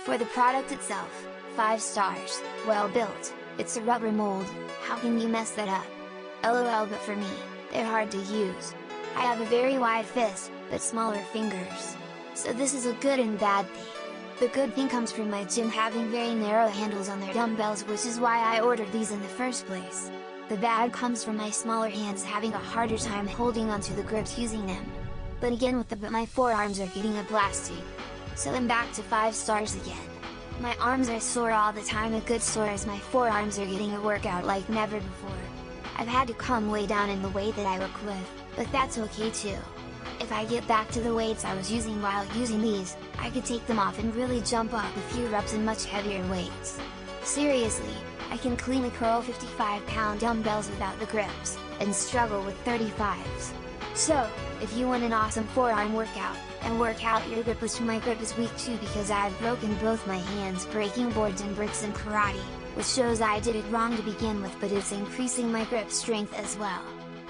For the product itself, 5 stars, well built, it's a rubber mold, how can you mess that up? LOL, but for me, they're hard to use. I have a very wide fist, but smaller fingers. So this is a good and bad thing. The good thing comes from my gym having very narrow handles on their dumbbells, which is why I ordered these in the first place. The bad comes from my smaller hands having a harder time holding onto the grips using them. But again with my forearms are getting a blasting. So I'm back to 5 stars again. My arms are sore all the time, a good sore as my forearms are getting a workout like never before. I've had to come way down in the weight that I work with, but that's okay too. If I get back to the weights I was using while using these, I could take them off and really jump up a few reps in much heavier weights. Seriously, I can cleanly curl 55-pound dumbbells without the grips, and struggle with 35s. So, if you want an awesome forearm workout, and work out your grip, which my grip is weak too because I've broken both my hands breaking boards and bricks in karate, which shows I did it wrong to begin with, but it's increasing my grip strength as well.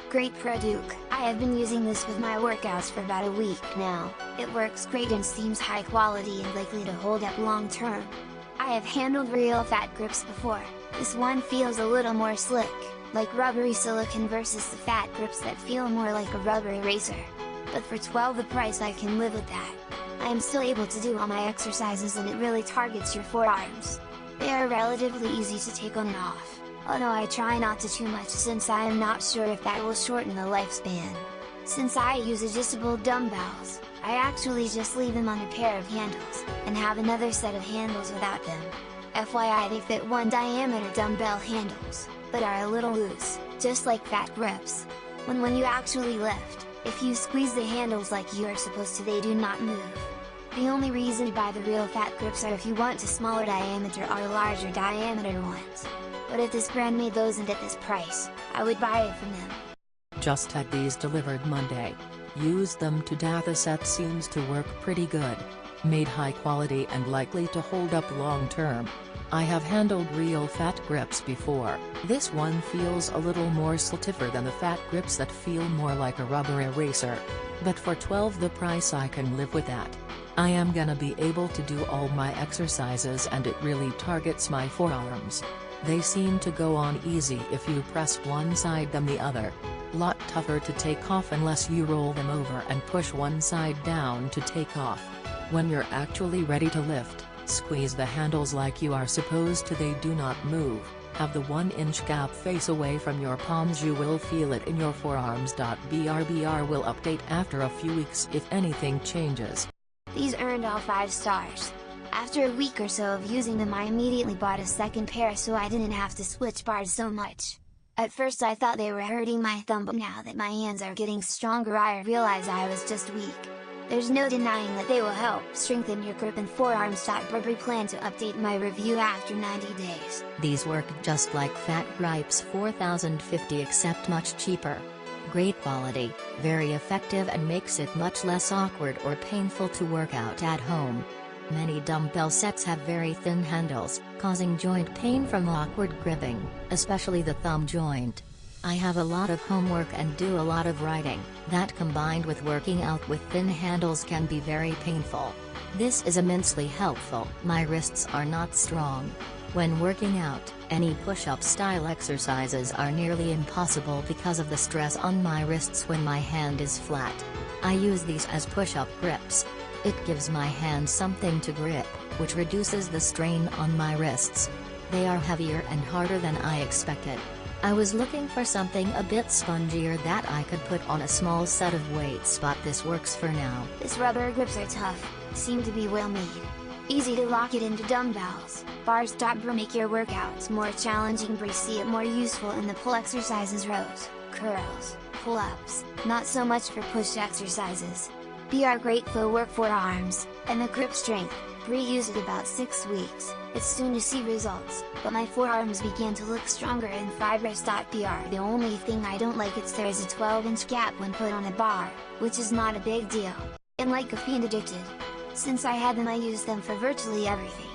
Great product. I have been using this with my workouts for about a week now. It works great and seems high quality and likely to hold up long term. I have handled real fat grips before. This one feels a little more slick, like rubbery silicone versus the fat grips that feel more like a rubber eraser. But for 12 the price I can live with that. I am still able to do all my exercises and it really targets your forearms. They are relatively easy to take on and off, although I try not to too much since I am not sure if that will shorten the lifespan. Since I use adjustable dumbbells, I actually just leave them on a pair of handles, and have another set of handles without them. FYI, they fit 1 diameter dumbbell handles, but are a little loose, just like fat grips. When you actually lift, if you squeeze the handles like you are supposed to, they do not move. The only reason to buy the real fat grips are if you want a smaller diameter or larger diameter ones. But if this brand made those and at this price, I would buy it from them. Just had these delivered Monday. Used them to death. The set seems to work pretty good. Made high quality and likely to hold up long term. I have handled real fat grips before. This one feels a little more stiffer than the fat grips that feel more like a rubber eraser. But for 12 the price I can live with that. I am gonna be able to do all my exercises and it really targets my forearms. They seem to go on easy if you press one side than the other. Lot tougher to take off unless you roll them over and push one side down to take off. When you're actually ready to lift, squeeze the handles like you are supposed to. They do not move. Have the 1-inch gap face away from your palms. You will feel it in your forearms. BRBR will update after a few weeks if anything changes. These earned all 5 stars. After a week or so of using them, I immediately bought a second pair so I didn't have to switch bars so much. At first I thought they were hurting my thumb, but now that my hands are getting stronger I realize I was just weak. There's no denying that they will help strengthen your grip and forearms. Burberry plan to update my review after 90 days. These work just like Fat Gripes 4050 except much cheaper. Great quality, very effective and makes it much less awkward or painful to work out at home. Many dumbbell sets have very thin handles, causing joint pain from awkward gripping, especially the thumb joint. I have a lot of homework and do a lot of writing, that combined with working out with thin handles can be very painful. This is immensely helpful. My wrists are not strong. When working out, any push-up style exercises are nearly impossible because of the stress on my wrists when my hand is flat. I use these as push-up grips. It gives my hand something to grip, which reduces the strain on my wrists. They are heavier and harder than I expected. I was looking for something a bit spongier that I could put on a small set of weights, but this works for now. These rubber grips are tough, seem to be well made. Easy to lock it into dumbbells, bars. Make your workouts more challenging, but see it more useful in the pull exercises, rows, curls, pull-ups, not so much for push exercises. Are great for work forearms, and the grip strength. Used it about 6 weeks, it's soon to see results, but my forearms began to look stronger and fibrous. The only thing I don't like is there is a 12-inch gap when put on a bar, which is not a big deal. And like a fiend addicted. Since I had them I used them for virtually everything.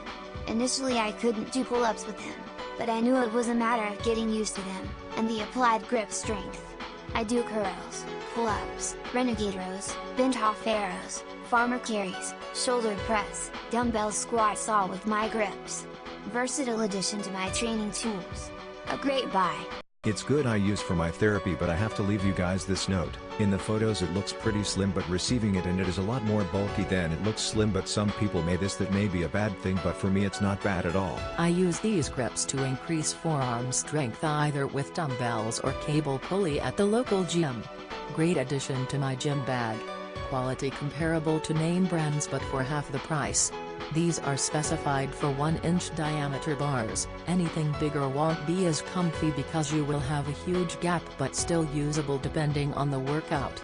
Initially I couldn't do pull-ups with them, but I knew it was a matter of getting used to them, and the applied grip strength. I do curls, pull-ups, renegade rows, bent off arrows, farmer carries, shoulder press, dumbbell squats, all with my grips. Versatile addition to my training tools. A great buy. It's good I use for my therapy, but I have to leave you guys this note. In the photos it looks pretty slim, but receiving it and it is a lot more bulky than it looks slim, but some people that may be a bad thing, but for me it's not bad at all. I use these grips to increase forearm strength either with dumbbells or cable pulley at the local gym. Great addition to my gym bag. Quality comparable to name brands but for half the price. These are specified for 1-inch diameter bars. Anything bigger won't be as comfy because you will have a huge gap, but still usable depending on the workout.